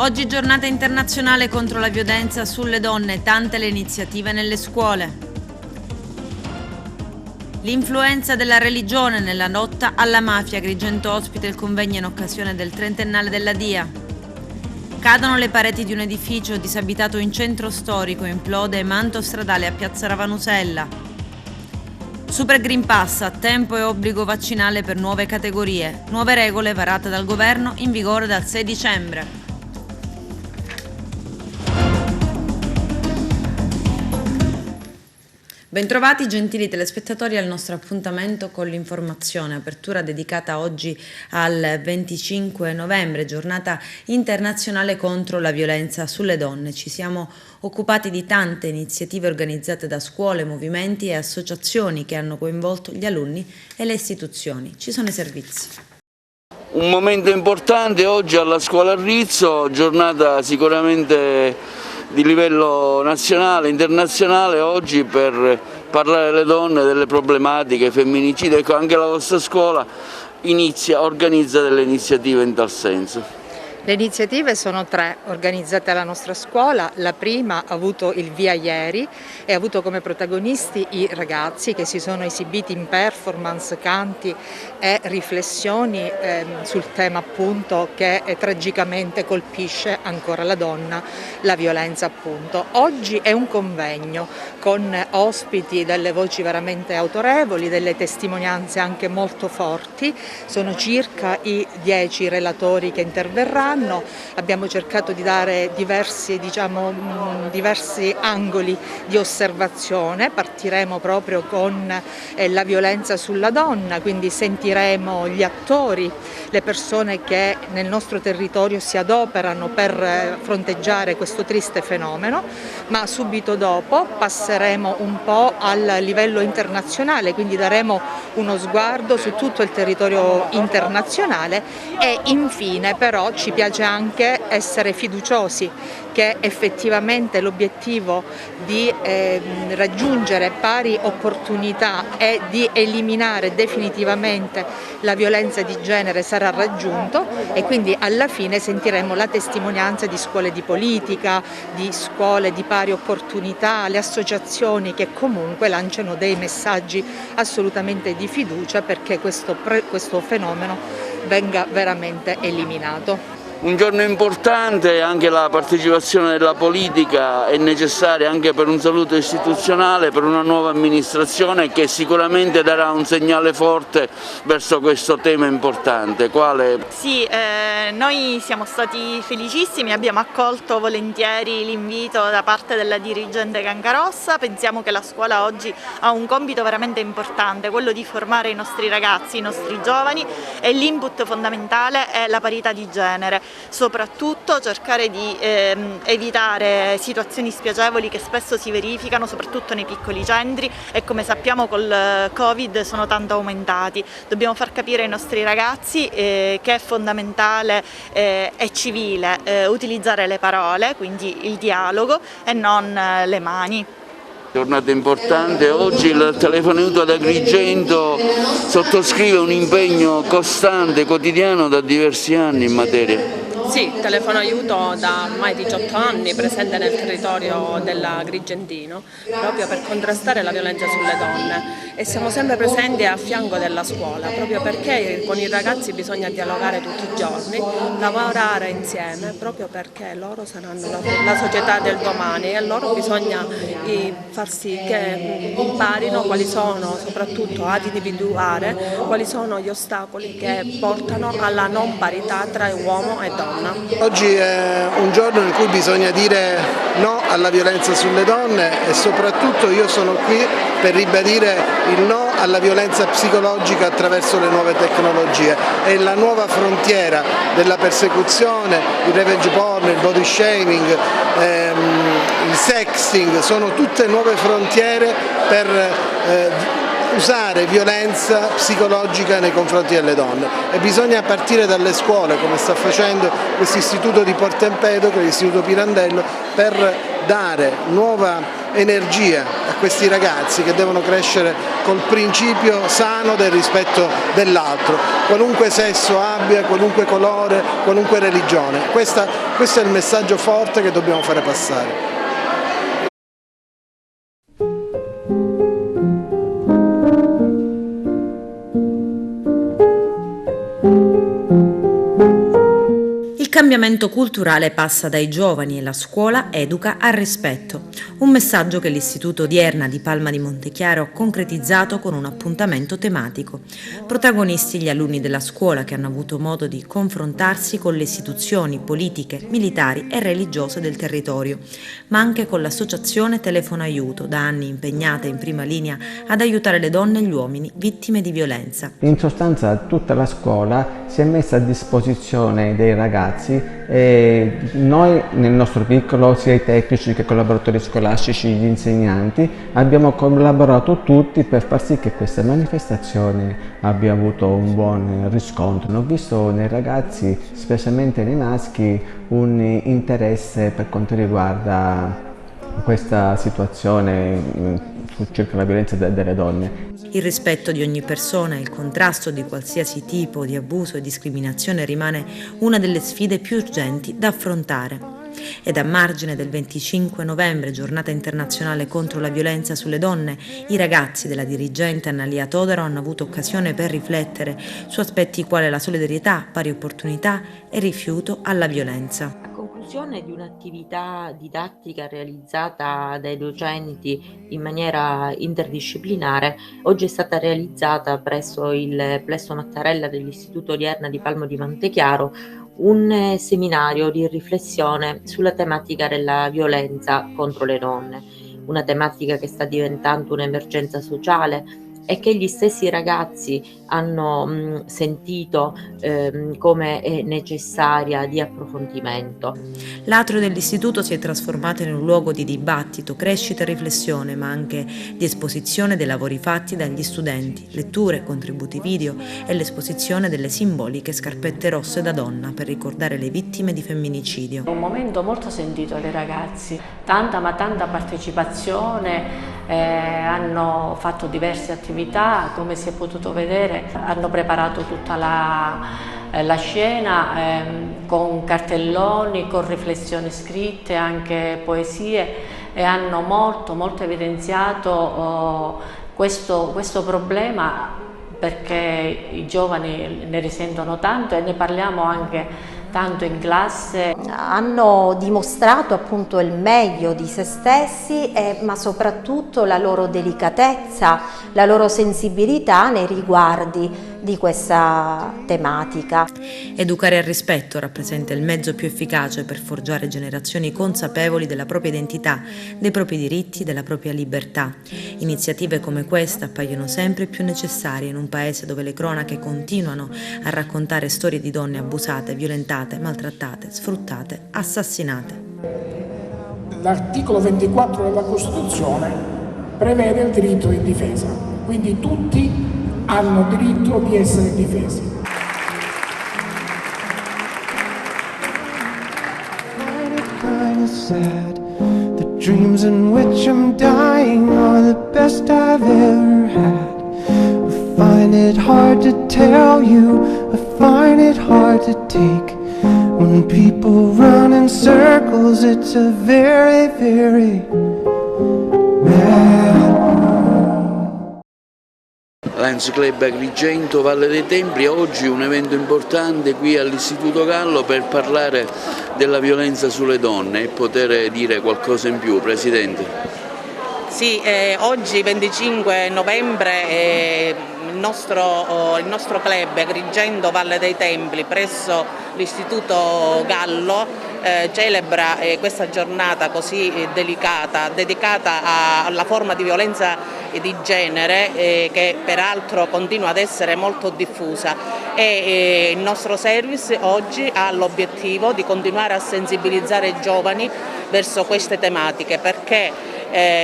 Oggi giornata internazionale contro la violenza sulle donne, tante le iniziative nelle scuole. L'influenza della religione nella lotta alla mafia, Agrigento ospita il convegno in occasione del trentennale della DIA. Cadono le pareti di un edificio disabitato in centro storico, implode manto stradale a Piazza Ravanusella. Super Green Pass, a tempo e obbligo vaccinale per nuove categorie. Nuove regole varate dal governo in vigore dal 6 dicembre. Bentrovati gentili telespettatori al nostro appuntamento con l'informazione, apertura dedicata oggi al 25 novembre, giornata internazionale contro la violenza sulle donne. Ci siamo occupati di tante iniziative organizzate da scuole, movimenti e associazioni che hanno coinvolto gli alunni e le istituzioni. Ci sono i servizi. Un momento importante oggi alla scuola Rizzo, giornata sicuramente di livello nazionale, internazionale, oggi per parlare alle donne delle problematiche femminicide. Ecco, anche la vostra scuola organizza delle iniziative in tal senso. Le iniziative sono 3 organizzate alla nostra scuola. La prima ha avuto il via ieri e ha avuto come protagonisti i ragazzi che si sono esibiti in performance, canti e riflessioni sul tema appunto che tragicamente colpisce ancora la donna, la violenza appunto. Oggi è un convegno con ospiti delle voci veramente autorevoli, delle testimonianze anche molto forti. Sono circa i 10 relatori che interverranno. Abbiamo cercato di dare diversi angoli di osservazione. Partiremo proprio con la violenza sulla donna, quindi sentiremo gli attori, le persone che nel nostro territorio si adoperano per fronteggiare questo triste fenomeno, ma subito dopo passeremo un po' al livello internazionale, quindi daremo uno sguardo su tutto il territorio internazionale e infine però ci piace anche essere fiduciosi che effettivamente l'obiettivo di raggiungere pari opportunità e di eliminare definitivamente la violenza di genere sarà raggiunto e quindi alla fine sentiremo la testimonianza di scuole di politica, di scuole di pari opportunità, le associazioni che comunque lanciano dei messaggi assolutamente di fiducia perché questo fenomeno venga veramente eliminato. Un giorno importante, anche la partecipazione della politica è necessaria anche per un saluto istituzionale, per una nuova amministrazione che sicuramente darà un segnale forte verso questo tema importante. Quale? Sì, noi siamo stati felicissimi, abbiamo accolto volentieri l'invito da parte della dirigente Cancarossa. Pensiamo che la scuola oggi ha un compito veramente importante, quello di formare i nostri ragazzi, i nostri giovani, e l'input fondamentale è la parità di genere. Soprattutto cercare di evitare situazioni spiacevoli che spesso si verificano soprattutto nei piccoli centri e come sappiamo col Covid sono tanto aumentati. Dobbiamo far capire ai nostri ragazzi che è fondamentale e civile utilizzare le parole, quindi il dialogo e non le mani. Giornata importante, oggi il telefono aiuto ad Agrigento sottoscrive un impegno costante, quotidiano da diversi anni in materia. Sì, telefono aiuto da ormai 18 anni presente nel territorio dell'Agrigentino proprio per contrastare la violenza sulle donne e siamo sempre presenti a fianco della scuola proprio perché con i ragazzi bisogna dialogare tutti i giorni, lavorare insieme proprio perché loro saranno la società del domani e a loro bisogna far sì che imparino quali sono, soprattutto ad individuare quali sono gli ostacoli che portano alla non parità tra uomo e donna. Oggi è un giorno in cui bisogna dire no alla violenza sulle donne e soprattutto io sono qui per ribadire il no alla violenza psicologica attraverso le nuove tecnologie. È la nuova frontiera della persecuzione, il revenge porn, il body shaming, il sexting, sono tutte nuove frontiere per usare violenza psicologica nei confronti delle donne e bisogna partire dalle scuole come sta facendo questo istituto di Porto Empedocle, l'istituto Pirandello, per dare nuova energia a questi ragazzi che devono crescere col principio sano del rispetto dell'altro, qualunque sesso abbia, qualunque colore, qualunque religione. Questo è il messaggio forte che dobbiamo fare passare. Il cambiamento culturale passa dai giovani e la scuola educa al rispetto, un messaggio che l'Istituto Odierna di Palma di Montechiaro ha concretizzato con un appuntamento tematico. Protagonisti gli alunni della scuola che hanno avuto modo di confrontarsi con le istituzioni politiche, militari e religiose del territorio, ma anche con l'associazione Telefono Aiuto, da anni impegnata in prima linea ad aiutare le donne e gli uomini vittime di violenza. In sostanza tutta la scuola si è messa a disposizione dei ragazzi e noi nel nostro piccolo, sia i tecnici che i collaboratori scolastici, gli insegnanti, abbiamo collaborato tutti per far sì che questa manifestazione abbia avuto un buon riscontro. Ho visto nei ragazzi, specialmente nei maschi, un interesse per quanto riguarda questa situazione circa la violenza delle donne. Il rispetto di ogni persona e il contrasto di qualsiasi tipo di abuso e discriminazione rimane una delle sfide più urgenti da affrontare. Ed a margine del 25 novembre, giornata internazionale contro la violenza sulle donne, i ragazzi della dirigente Annalia Todaro hanno avuto occasione per riflettere su aspetti quali la solidarietà, pari opportunità e rifiuto alla violenza. A conclusione di un'attività didattica realizzata dai docenti in maniera interdisciplinare, oggi è stata realizzata presso il Plesso Mattarella dell'Istituto Odierna di Palma di Montechiaro un seminario di riflessione sulla tematica della violenza contro le donne, una tematica che sta diventando un'emergenza sociale e che gli stessi ragazzi hanno sentito come è necessaria di approfondimento. L'atrio dell'istituto si è trasformato in un luogo di dibattito, crescita e riflessione, ma anche di esposizione dei lavori fatti dagli studenti, letture, contributi video e l'esposizione delle simboliche scarpette rosse da donna per ricordare le vittime di femminicidio. È un momento molto sentito dai ragazzi, tanta partecipazione, hanno fatto diverse attività, come si è potuto vedere, hanno preparato tutta la scena con cartelloni, con riflessioni scritte, anche poesie, e hanno molto evidenziato questo problema, perché i giovani ne risentono tanto e ne parliamo anche tanto in classe. Hanno dimostrato appunto il meglio di se stessi, ma soprattutto la loro delicatezza, la loro sensibilità nei riguardi di questa tematica. Educare al rispetto rappresenta il mezzo più efficace per forgiare generazioni consapevoli della propria identità, dei propri diritti, della propria libertà. Iniziative come questa appaiono sempre più necessarie in un paese dove le cronache continuano a raccontare storie di donne abusate, violentate, maltrattate, sfruttate, assassinate. L'articolo 24 della Costituzione prevede il diritto di difesa, quindi tutti hanno diritto di essere difesi. The dreams in which I'm dying are the best I've ever had. I find it hard to tell you, I find it hard to take. When people run in circles, it's a very, very mad world. Lions Club Agrigento Valle dei Templi, oggi un evento importante qui all'Istituto Gallo per parlare della violenza sulle donne e poter dire qualcosa in più, Presidente. Sì, oggi 25 novembre il nostro club Agrigento Valle dei Templi presso l'Istituto Gallo celebra questa giornata così delicata, dedicata alla forma di violenza di genere che peraltro continua ad essere molto diffusa, e il nostro service oggi ha l'obiettivo di continuare a sensibilizzare i giovani verso queste tematiche, perché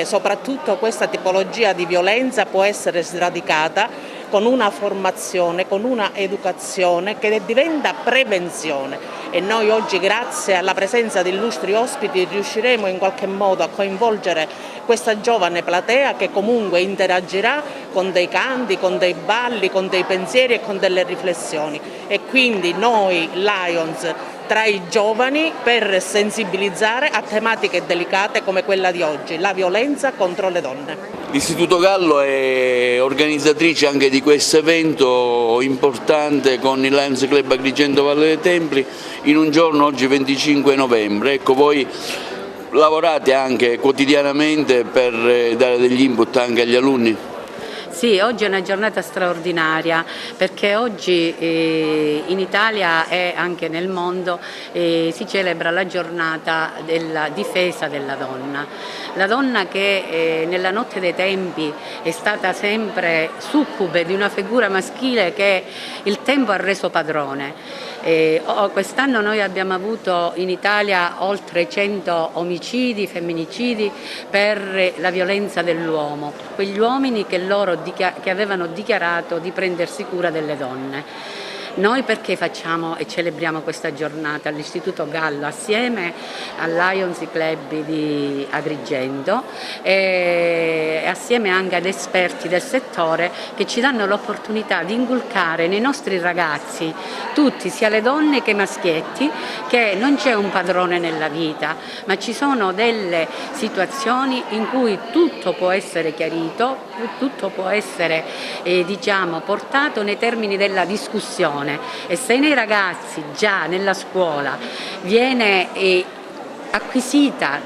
soprattutto questa tipologia di violenza può essere sradicata con una formazione, con una educazione che diventa prevenzione, e noi oggi, grazie alla presenza di illustri ospiti, riusciremo in qualche modo a coinvolgere questa giovane platea che comunque interagirà con dei canti, con dei balli, con dei pensieri e con delle riflessioni, e quindi noi Lions tra i giovani per sensibilizzare a tematiche delicate come quella di oggi, la violenza contro le donne. L'Istituto Gallo è organizzatrice anche di questo evento importante con il Lions Club Agrigento Valle dei Templi in un giorno, oggi 25 novembre. Ecco, voi lavorate anche quotidianamente per dare degli input anche agli alunni? Sì, oggi è una giornata straordinaria perché oggi in Italia e anche nel mondo si celebra la giornata della difesa della donna. La donna che nella notte dei tempi è stata sempre succube di una figura maschile che il tempo ha reso padrone. Quest'anno noi abbiamo avuto in Italia oltre 100 omicidi, femminicidi per la violenza dell'uomo, quegli uomini che avevano dichiarato di prendersi cura delle donne. Noi perché facciamo e celebriamo questa giornata all'Istituto Gallo assieme al Lions Club di Agrigento e assieme anche ad esperti del settore che ci danno l'opportunità di inculcare nei nostri ragazzi, tutti, sia le donne che i maschietti, che non c'è un padrone nella vita, ma ci sono delle situazioni in cui tutto può essere chiarito, tutto può essere portato nei termini della discussione. E se nei ragazzi già nella scuola viene acquisita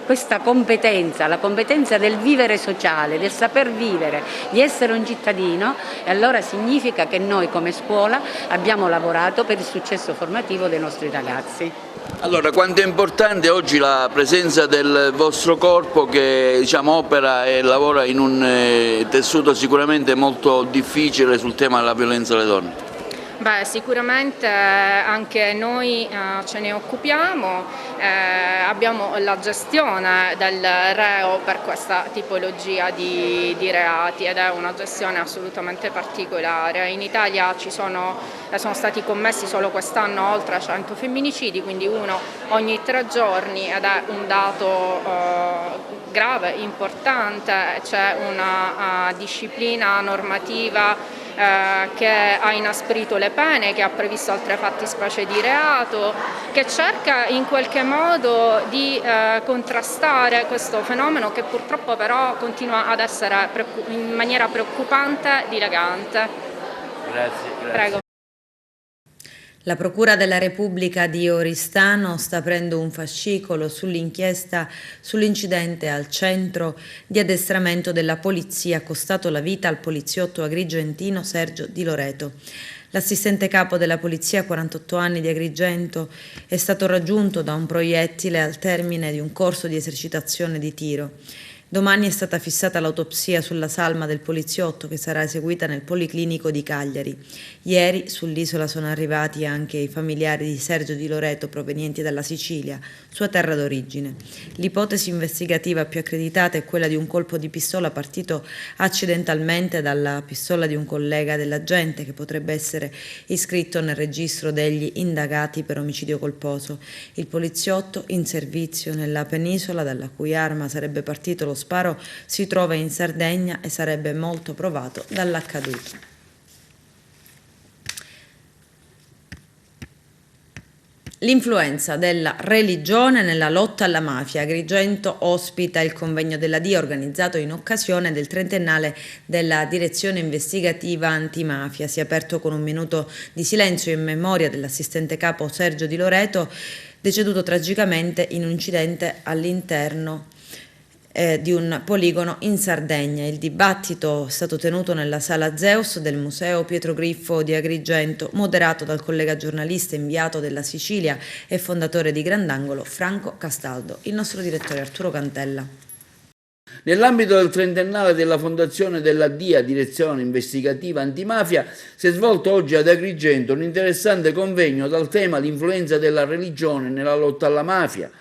questa competenza, la competenza del vivere sociale, del saper vivere, di essere un cittadino, e allora significa che noi come scuola abbiamo lavorato per il successo formativo dei nostri ragazzi. Allora, quanto è importante oggi la presenza del vostro corpo che opera e lavora in un tessuto sicuramente molto difficile sul tema della violenza alle donne? Beh, sicuramente anche noi ce ne occupiamo, abbiamo la gestione del reo per questa tipologia di reati ed è una gestione assolutamente particolare. In Italia sono stati commessi solo quest'anno oltre 100 femminicidi, quindi uno ogni 3 giorni, ed è un dato grave, importante. C'è una disciplina normativa che ha inasprito le pene, che ha previsto altre fattispecie di reato, che cerca in qualche modo di contrastare questo fenomeno che purtroppo però continua ad essere in maniera preoccupante dilagante. Grazie. Prego. La Procura della Repubblica di Oristano sta aprendo un fascicolo sull'inchiesta sull'incidente al centro di addestramento della polizia costato la vita al poliziotto agrigentino Sergio Di Loreto. L'assistente capo della polizia, 48 anni, di Agrigento, è stato raggiunto da un proiettile al termine di un corso di esercitazione di tiro. Domani è stata fissata l'autopsia sulla salma del poliziotto che sarà eseguita nel Policlinico di Cagliari. Ieri sull'isola sono arrivati anche i familiari di Sergio Di Loreto provenienti dalla Sicilia, sua terra d'origine. L'ipotesi investigativa più accreditata è quella di un colpo di pistola partito accidentalmente dalla pistola di un collega dell'agente che potrebbe essere iscritto nel registro degli indagati per omicidio colposo. Il poliziotto in servizio nella penisola, dalla cui arma sarebbe partito lo sparo, si trova in Sardegna e sarebbe molto provato dall'accaduto. L'influenza della religione nella lotta alla mafia. Agrigento ospita il convegno della DIA organizzato in occasione del 30ennale della direzione investigativa antimafia. Si è aperto con un minuto di silenzio in memoria dell'assistente capo Sergio Di Loreto, deceduto tragicamente in un incidente all'interno di un poligono in Sardegna. Il dibattito è stato tenuto nella sala Zeus del Museo Pietro Griffo di Agrigento, moderato dal collega giornalista inviato della Sicilia e fondatore di Grandangolo Franco Castaldo. Il nostro direttore Arturo Cantella. Nell'ambito del 30ennale della fondazione della DIA, Direzione Investigativa Antimafia, si è svolto oggi ad Agrigento un interessante convegno dal tema l'influenza della religione nella lotta alla mafia,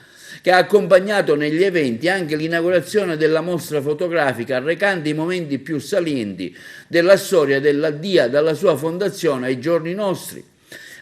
che ha accompagnato negli eventi anche l'inaugurazione della mostra fotografica recante i momenti più salienti della storia della DIA dalla sua fondazione ai giorni nostri.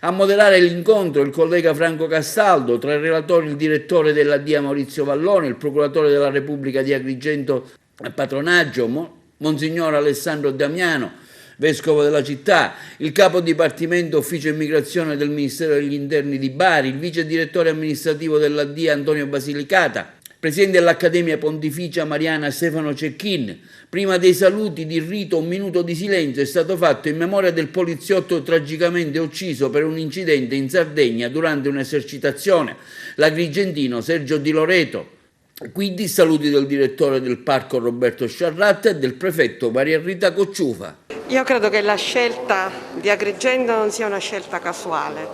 A moderare l'incontro il collega Franco Castaldo, tra i relatori il direttore della DIA Maurizio Vallone, il procuratore della Repubblica di Agrigento Patronaggio, Monsignor Alessandro Damiano, vescovo della città, il capo dipartimento ufficio immigrazione del Ministero degli Interni di Bari, il vice direttore amministrativo della DIA Antonio Basilicata, presidente dell'Accademia Pontificia Mariana Stefano Cecchin. Prima dei saluti di rito un minuto di silenzio è stato fatto in memoria del poliziotto tragicamente ucciso per un incidente in Sardegna durante un'esercitazione, l'agrigentino Sergio Di Loreto. Quindi saluti del direttore del parco Roberto Sciarratta e del prefetto Maria Rita Cocciufa. Io credo che la scelta di Agrigento non sia una scelta casuale,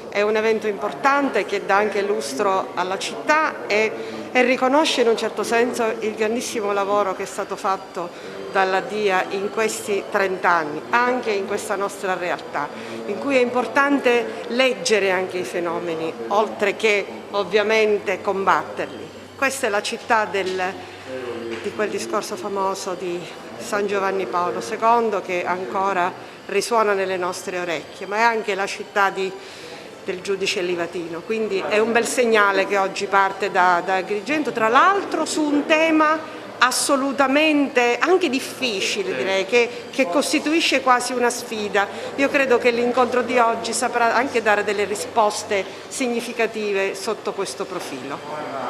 è un evento importante che dà anche lustro alla città e riconosce in un certo senso il grandissimo lavoro che è stato fatto dalla DIA in questi 30 anni, anche in questa nostra realtà, in cui è importante leggere anche i fenomeni, oltre che ovviamente combatterli. Questa è la città di quel discorso famoso di San Giovanni Paolo II che ancora risuona nelle nostre orecchie, ma è anche la città del giudice Livatino, quindi è un bel segnale che oggi parte da Agrigento, tra l'altro su un tema assolutamente anche difficile, direi, che costituisce quasi una sfida. Io credo che l'incontro di oggi saprà anche dare delle risposte significative sotto questo profilo.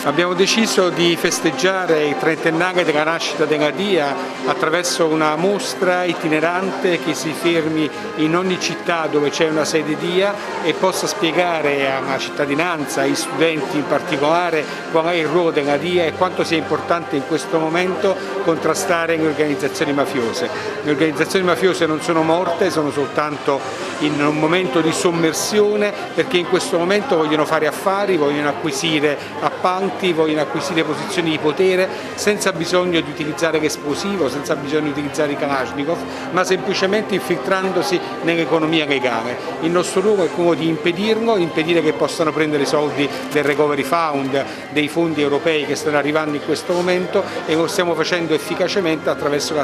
Abbiamo deciso di festeggiare il trentennale della nascita della DIA attraverso una mostra itinerante che si fermi in ogni città dove c'è una sede DIA e possa spiegare alla cittadinanza, ai studenti in particolare, qual è il ruolo della DIA e quanto sia importante in questo momento contrastare le organizzazioni mafiose. Le organizzazioni mafiose non sono morte, sono soltanto in un momento di sommersione perché in questo momento vogliono fare affari, vogliono acquisire appalti, vogliono acquisire posizioni di potere senza bisogno di utilizzare l'esplosivo, senza bisogno di utilizzare i Kalashnikov, ma semplicemente infiltrandosi nell'economia legale. Il nostro ruolo è quello di impedirlo, impedire che possano prendere i soldi del Recovery Fund, dei fondi europei che stanno arrivando in questo momento e lo stiamo facendo efficacemente attraverso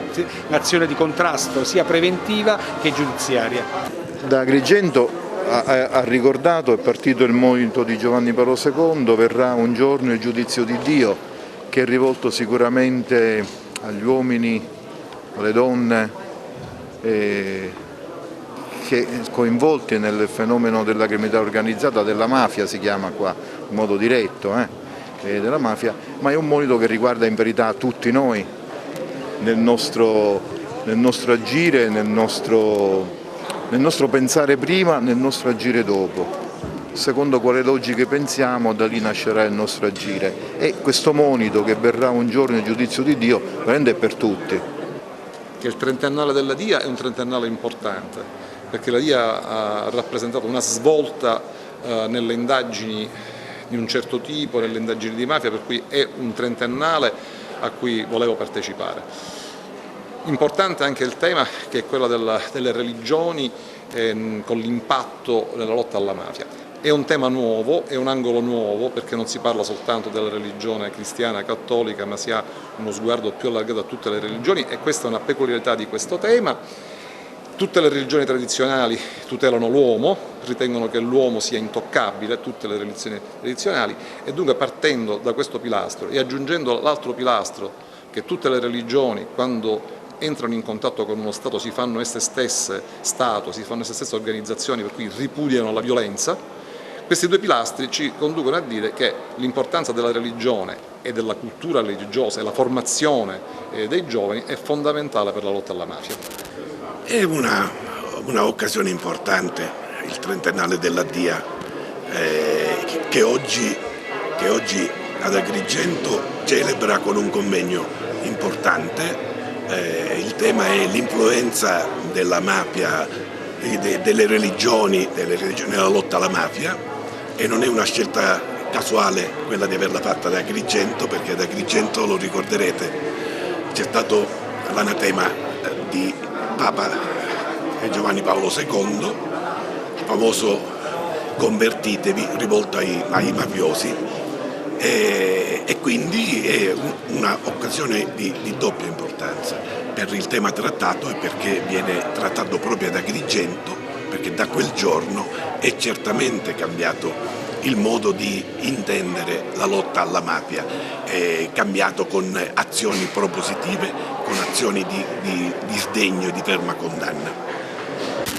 l'azione di contrasto sia preventiva che giudiziaria. Da Agrigento ha ricordato, è partito il monito di Giovanni Paolo II, verrà un giorno il giudizio di Dio, che è rivolto sicuramente agli uomini, alle donne che coinvolti nel fenomeno della criminalità organizzata, della mafia si chiama qua in modo diretto, della mafia, ma è un monito che riguarda in verità tutti noi nel nostro agire, nel nostro pensare prima, nel nostro agire dopo. Secondo quale logiche pensiamo, da lì nascerà il nostro agire. E questo monito che verrà un giorno il giudizio di Dio, veramente è per tutti. Che il trentennale della DIA è un trentennale importante, perché la DIA ha rappresentato una svolta nelle indagini di un certo tipo, nelle indagini di mafia, per cui è un trentennale a cui volevo partecipare. Importante anche il tema che è quello delle religioni con l'impatto nella lotta alla mafia. È un tema nuovo, è un angolo nuovo perché non si parla soltanto della religione cristiana cattolica ma si ha uno sguardo più allargato a tutte le religioni e questa è una peculiarità di questo tema. Tutte le religioni tradizionali tutelano l'uomo, ritengono che l'uomo sia intoccabile, tutte le religioni tradizionali e dunque partendo da questo pilastro e aggiungendo l'altro pilastro che tutte le religioni quando entrano in contatto con uno Stato si fanno esse stesse Stato, si fanno esse stesse organizzazioni per cui ripudiano la violenza, questi due pilastri ci conducono a dire che l'importanza della religione e della cultura religiosa e la formazione dei giovani è fondamentale per la lotta alla mafia. È una occasione importante, il trentennale della DIA, che oggi ad Agrigento celebra con un convegno importante. Il tema è l'influenza della mafia e delle religioni nella lotta alla mafia e non è una scelta casuale quella di averla fatta ad Agrigento, perché ad Agrigento, lo ricorderete, c'è stato l'anatema di Papa Giovanni Paolo II, famoso convertitevi, rivolto ai mafiosi, e quindi è un'occasione di doppia importanza per il tema trattato e perché viene trattato proprio ad Agrigento, perché da quel giorno è certamente cambiato il modo di intendere la lotta alla mafia, è cambiato con azioni propositive, con azioni di sdegno e di ferma condanna.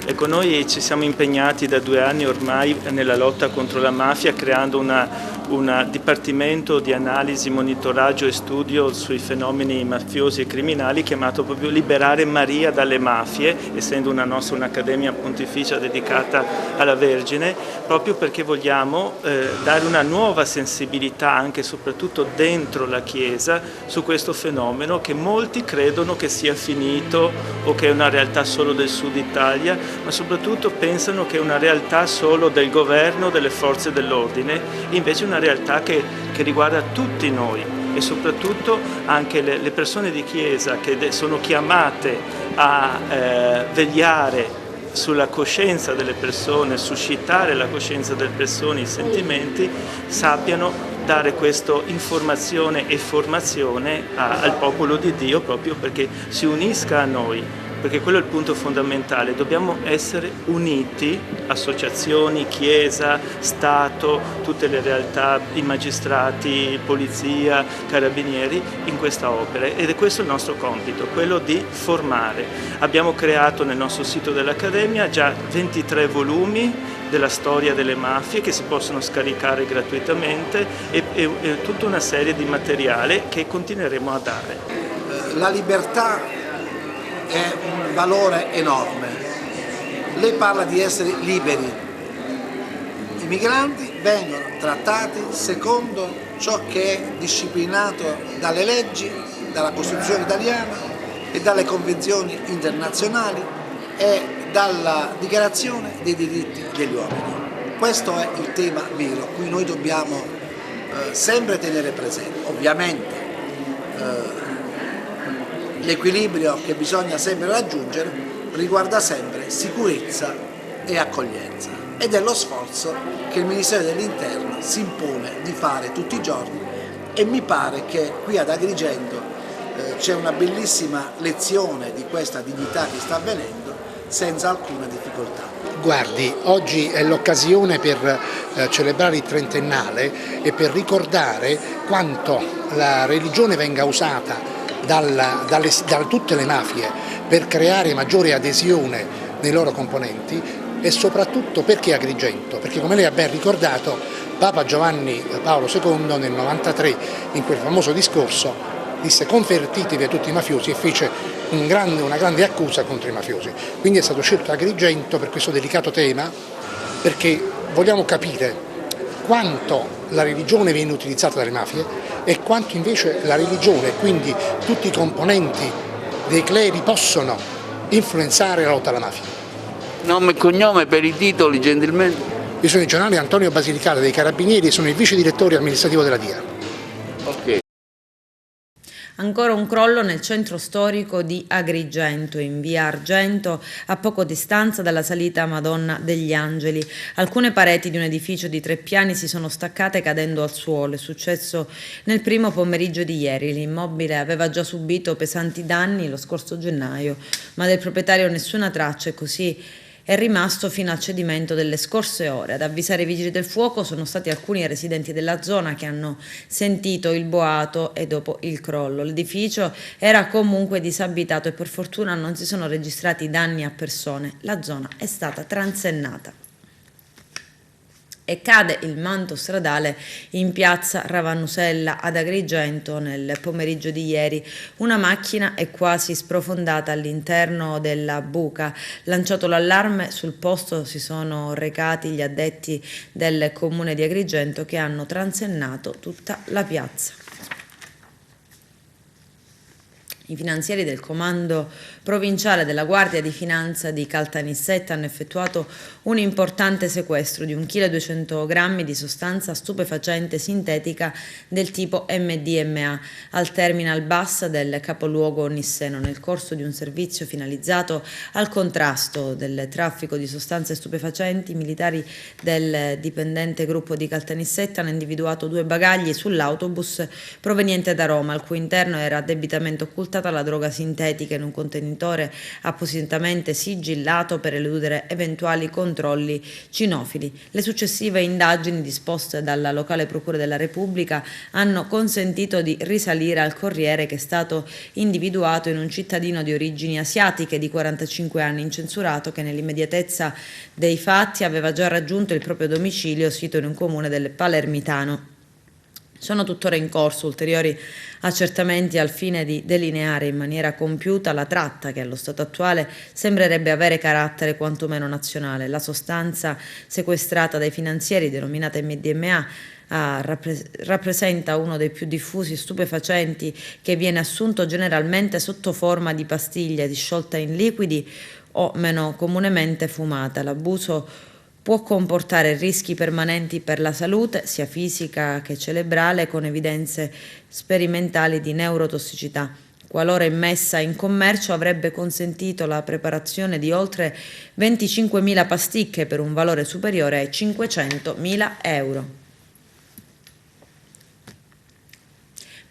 Ecco, noi ci siamo impegnati da 2 anni ormai nella lotta contro la mafia, creando un dipartimento di analisi, monitoraggio e studio sui fenomeni mafiosi e criminali chiamato proprio Liberare Maria dalle mafie, essendo un'accademia pontificia dedicata alla Vergine, proprio perché vogliamo dare una nuova sensibilità anche e soprattutto dentro la Chiesa su questo fenomeno che molti credono che sia finito o che è una realtà solo del Sud Italia, ma soprattutto pensano che è una realtà solo del governo, delle forze dell'ordine, invece è una realtà che riguarda tutti noi e soprattutto anche le persone di Chiesa che sono chiamate a vegliare sulla coscienza delle persone, suscitare la coscienza delle persone, i sentimenti, sappiano dare questa informazione e formazione al popolo di Dio proprio perché si unisca a noi. Perché quello è il punto fondamentale, dobbiamo essere uniti, associazioni, Chiesa, Stato, tutte le realtà, i magistrati, polizia, carabinieri, in questa opera ed è questo il nostro compito, quello di formare. Abbiamo creato nel nostro sito dell'Accademia già 23 volumi della storia delle mafie che si possono scaricare gratuitamente e tutta una serie di materiale che continueremo a dare. La libertà è un valore enorme. Lei parla di essere liberi. I migranti vengono trattati secondo ciò che è disciplinato dalle leggi, dalla Costituzione italiana e dalle convenzioni internazionali e dalla Dichiarazione dei diritti degli uomini. Questo è il tema vero, cui noi dobbiamo sempre tenere presente. Ovviamente l'equilibrio che bisogna sempre raggiungere riguarda sempre sicurezza e accoglienza ed è lo sforzo che il Ministero dell'Interno si impone di fare tutti i giorni e mi pare che qui ad Agrigento c'è una bellissima lezione di questa dignità che sta avvenendo senza alcuna difficoltà. Guardi, oggi è l'occasione per celebrare il trentennale e per ricordare quanto la religione venga usata da tutte le mafie per creare maggiore adesione nei loro componenti e soprattutto perché Agrigento? Perché come lei ha ben ricordato Papa Giovanni Paolo II nel 93 in quel famoso discorso disse convertitevi a tutti i mafiosi e fece una grande accusa contro i mafiosi. Quindi è stato scelto Agrigento per questo delicato tema perché vogliamo capire quanto la religione viene utilizzata dalle mafie e quanto invece la religione, quindi tutti i componenti dei cleri possono influenzare la lotta alla mafia. Nome e cognome per i titoli, gentilmente. Io sono il generale Antonio Basilicata dei Carabinieri e sono il vice direttore amministrativo della DIA. Ok. Ancora un crollo nel centro storico di Agrigento, in via Argento, a poco distanza dalla salita Madonna degli Angeli. Alcune pareti di un edificio di 3 piani si sono staccate cadendo al suolo. È successo nel primo pomeriggio di ieri. L'immobile aveva già subito pesanti danni lo scorso gennaio, ma del proprietario nessuna traccia e così è rimasto fino al cedimento delle scorse ore. Ad avvisare i vigili del fuoco sono stati alcuni residenti della zona che hanno sentito il boato e dopo il crollo. L'edificio era comunque disabitato e per fortuna non si sono registrati danni a persone. La zona è stata transennata. E cade il manto stradale in piazza Ravanusella ad Agrigento nel pomeriggio di ieri. Una macchina è quasi sprofondata all'interno della buca. Lanciato l'allarme, sul posto si sono recati gli addetti del comune di Agrigento che hanno transennato tutta la piazza. I finanzieri del Comando Provinciale della Guardia di Finanza di Caltanissetta hanno effettuato un importante sequestro di 1,2 kg di sostanza stupefacente sintetica del tipo MDMA al terminal bus del capoluogo nisseno nel corso di un servizio finalizzato al contrasto del traffico di sostanze stupefacenti. I militari del dipendente gruppo di Caltanissetta hanno individuato 2 bagagli sull'autobus proveniente da Roma, al cui interno era debitamente occultata la droga sintetica in un contenitore appositamente sigillato per eludere eventuali controlli cinofili. Le successive indagini disposte dalla locale Procura della Repubblica hanno consentito di risalire al corriere, che è stato individuato in un cittadino di origini asiatiche di 45 anni incensurato, che nell'immediatezza dei fatti aveva già raggiunto il proprio domicilio sito in un comune del Palermitano. Sono tuttora in corso ulteriori accertamenti al fine di delineare in maniera compiuta la tratta, che allo stato attuale sembrerebbe avere carattere quantomeno nazionale. La sostanza sequestrata dai finanzieri, denominata MDMA, rappresenta uno dei più diffusi stupefacenti che viene assunto generalmente sotto forma di pastiglia disciolta in liquidi o meno comunemente fumata. L'abuso può comportare rischi permanenti per la salute, sia fisica che cerebrale, con evidenze sperimentali di neurotossicità. Qualora immessa in commercio, avrebbe consentito la preparazione di oltre 25.000 pasticche per un valore superiore ai 500.000 euro.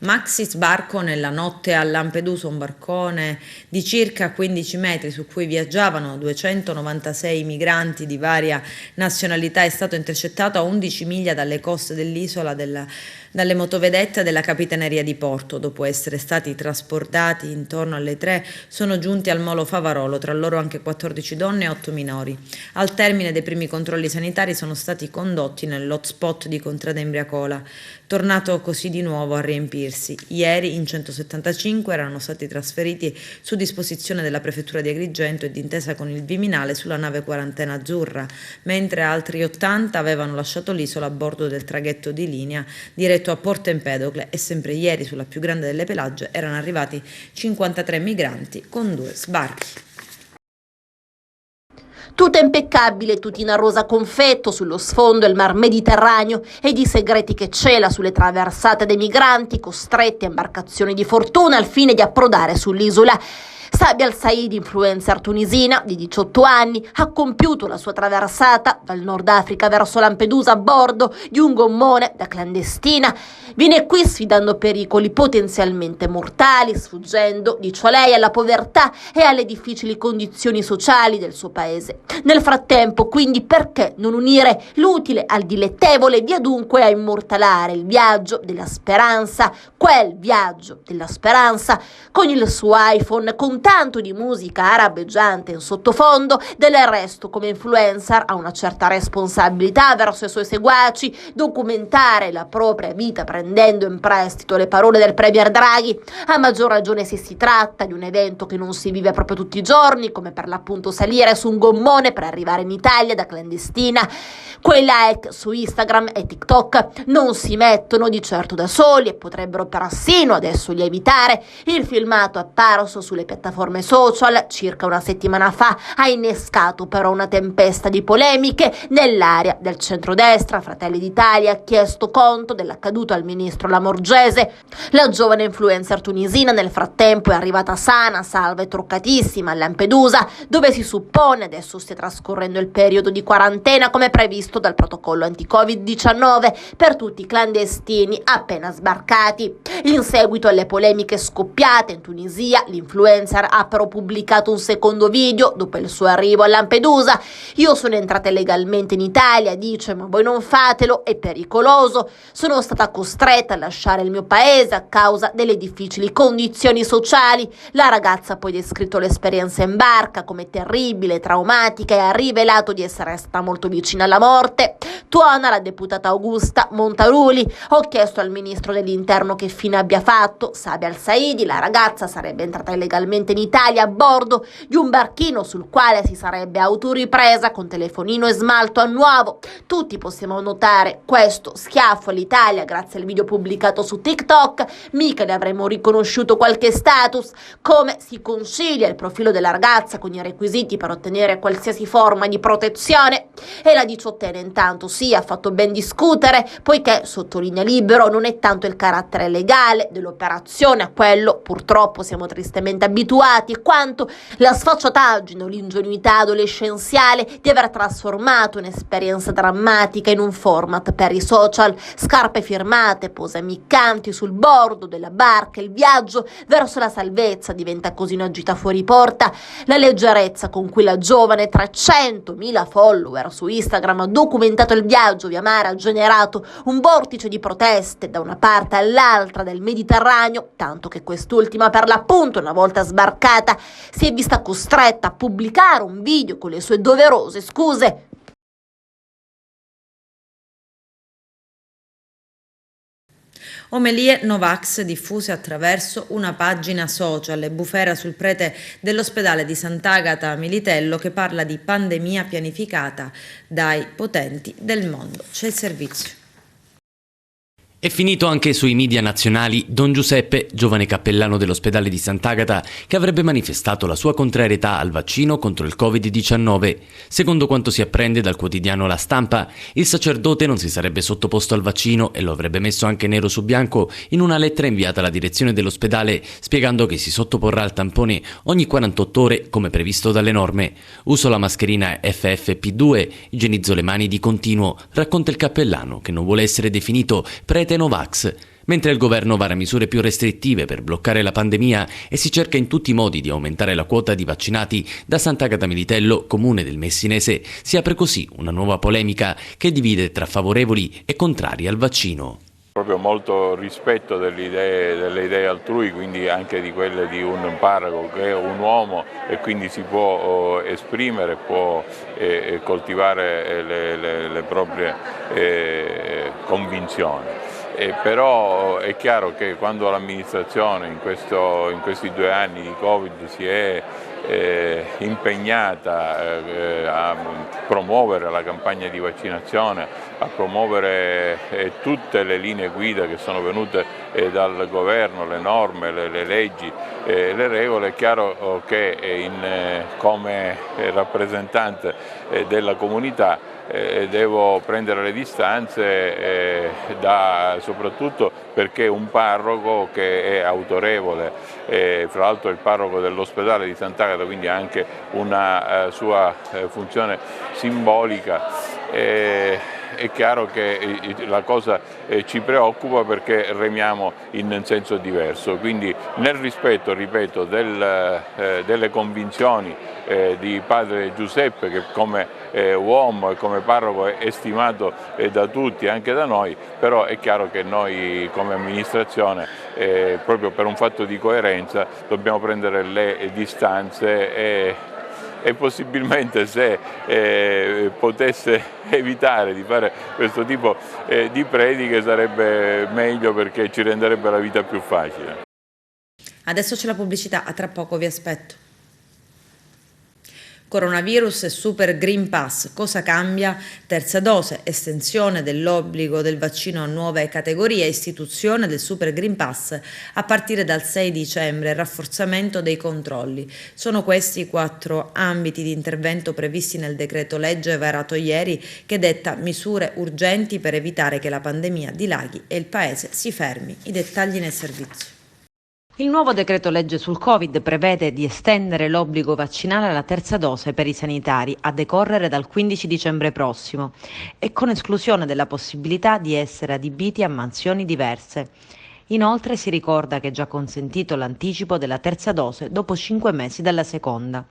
Maxi sbarco nella notte a Lampedusa, un barcone di circa 15 metri su cui viaggiavano 296 migranti di varia nazionalità è stato intercettato a 11 miglia dalle coste dell'isola dalle motovedette della Capitaneria di Porto. Dopo essere stati trasportati intorno alle 3, sono giunti al molo Favarolo, tra loro anche 14 donne e 8 minori. Al termine dei primi controlli sanitari sono stati condotti nell'hotspot di Contrada Imbriacola, tornato così di nuovo a riempirsi. Ieri in 175 erano stati trasferiti su disposizione della Prefettura di Agrigento e d'intesa con il Viminale sulla nave Quarantena Azzurra, mentre altri 80 avevano lasciato l'isola a bordo del traghetto di linea diretto a Porto Empedocle, e sempre ieri sulla più grande delle Pelagie erano arrivati 53 migranti con 2 sbarchi. Tutto impeccabile, tutina rosa confetto, sullo sfondo il mar Mediterraneo ed i segreti che cela sulle traversate dei migranti costretti a imbarcazioni di fortuna al fine di approdare sull'isola. Sabi Al-Said, influencer tunisina di 18 anni, ha compiuto la sua traversata dal Nord Africa verso Lampedusa a bordo di un gommone da clandestina. Viene qui sfidando pericoli potenzialmente mortali, sfuggendo, dice lei, alla povertà e alle difficili condizioni sociali del suo paese. Nel frattempo, quindi, perché non unire l'utile al dilettevole, via dunque a immortalare il viaggio della speranza, quel viaggio della speranza, con il suo iPhone, con tanto di musica arabeggiante in sottofondo. Del resto, come influencer ha una certa responsabilità verso i suoi seguaci, documentare la propria vita prendendo in prestito le parole del premier Draghi, a maggior ragione se si tratta di un evento che non si vive proprio tutti i giorni, come per l'appunto salire su un gommone per arrivare in Italia da clandestina. Quei like su Instagram e TikTok non si mettono di certo da soli e potrebbero persino adesso lievitare. Il filmato apparso sulle piattaforme social circa una settimana fa ha innescato però una tempesta di polemiche nell'area del centrodestra. Fratelli d'Italia ha chiesto conto dell'accaduto al ministro Lamorgese. La giovane influencer tunisina nel frattempo è arrivata sana, salva e truccatissima a Lampedusa, dove si suppone adesso stia trascorrendo il periodo di quarantena come previsto dal protocollo anti-Covid-19 per tutti i clandestini appena sbarcati. In seguito alle polemiche scoppiate in Tunisia, l'influencer ha però pubblicato un secondo video dopo il suo arrivo a Lampedusa. Io sono entrata legalmente in Italia, dice, ma voi non fatelo, è pericoloso. Sono stata costretta a lasciare il mio paese a causa delle difficili condizioni sociali. La ragazza ha poi descritto l'esperienza in barca come terribile, traumatica, e ha rivelato di essere stata molto vicina alla morte. Tuona la deputata Augusta Montaruli. Ho chiesto al ministro dell'interno che fine abbia fatto. Sabi Al-Saidi, la ragazza sarebbe entrata illegalmente presente in Italia a bordo di un barchino sul quale si sarebbe autoripresa con telefonino e smalto a nuovo. Tutti possiamo notare questo schiaffo all'Italia grazie al video pubblicato su TikTok, mica ne avremmo riconosciuto qualche status. Come si concilia il profilo della ragazza con i requisiti per ottenere qualsiasi forma di protezione? E la diciottenne intanto sì, ha fatto ben discutere, poiché, sottolinea Libero, non è tanto il carattere legale dell'operazione, a quello purtroppo siamo tristemente abituati, quanto la sfacciataggine o l'ingenuità adolescenziale di aver trasformato un'esperienza drammatica in un format per i social. Scarpe firmate, pose ammiccanti sul bordo della barca, il viaggio verso la salvezza diventa così una gita fuori porta. La leggerezza con cui la giovane 300.000 follower su Instagram ha documentato il viaggio via mare ha generato un vortice di proteste da una parte all'altra del Mediterraneo, tanto che quest'ultima, per l'appunto, una volta sbarcata, si è vista costretta a pubblicare un video con le sue doverose scuse. Omelie Novax diffuse attraverso una pagina social e bufera sul prete dell'ospedale di Sant'Agata Militello che parla di pandemia pianificata dai potenti del mondo. C'è il servizio. È finito anche sui media nazionali Don Giuseppe, giovane cappellano dell'ospedale di Sant'Agata, che avrebbe manifestato la sua contrarietà al vaccino contro il Covid-19. Secondo quanto si apprende dal quotidiano La Stampa, il sacerdote non si sarebbe sottoposto al vaccino e lo avrebbe messo anche nero su bianco in una lettera inviata alla direzione dell'ospedale, spiegando che si sottoporrà al tampone ogni 48 ore come previsto dalle norme. Uso la mascherina FFP2, igienizzo le mani di continuo, racconta il cappellano, che non vuole essere definito prete Novax, mentre il governo vara misure più restrittive per bloccare la pandemia e si cerca in tutti i modi di aumentare la quota di vaccinati. Da Sant'Agata Militello, comune del Messinese, si apre così una nuova polemica che divide tra favorevoli e contrari al vaccino. Proprio molto rispetto delle idee altrui, quindi anche di quelle di un parroco che è un uomo e quindi si può esprimere, può coltivare le proprie convinzioni. Però è chiaro che quando l'amministrazione in questi 2 anni di Covid si è impegnata a promuovere la campagna di vaccinazione, a promuovere tutte le linee guida che sono venute dal governo, le norme, le leggi, le regole, è chiaro che come rappresentante della comunità devo prendere le distanze soprattutto perché un parroco che è autorevole, fra l'altro il parroco dell'ospedale di Sant'Agata, quindi ha anche una sua funzione simbolica, è chiaro che la cosa ci preoccupa perché remiamo in senso diverso, quindi nel rispetto, ripeto, delle convinzioni di padre Giuseppe, che come uomo e come parroco è stimato da tutti, anche da noi, però è chiaro che noi come amministrazione, proprio per un fatto di coerenza, dobbiamo prendere le distanze e possibilmente, se potesse evitare di fare questo tipo di prediche, sarebbe meglio, perché ci renderebbe la vita più facile. Adesso c'è la pubblicità, a tra poco vi aspetto. Coronavirus e Super Green Pass, cosa cambia? Terza dose, estensione dell'obbligo del vaccino a nuove categorie, istituzione del Super Green Pass a partire dal 6 dicembre, rafforzamento dei controlli. Sono questi i 4 ambiti di intervento previsti nel decreto legge varato ieri, che detta misure urgenti per evitare che la pandemia dilaghi e il Paese si fermi. I dettagli nel servizio. Il nuovo decreto legge sul Covid prevede di estendere l'obbligo vaccinale alla terza dose per i sanitari a decorrere dal 15 dicembre prossimo e con esclusione della possibilità di essere adibiti a mansioni diverse. Inoltre si ricorda che è già consentito l'anticipo della terza dose dopo 5 mesi dalla seconda.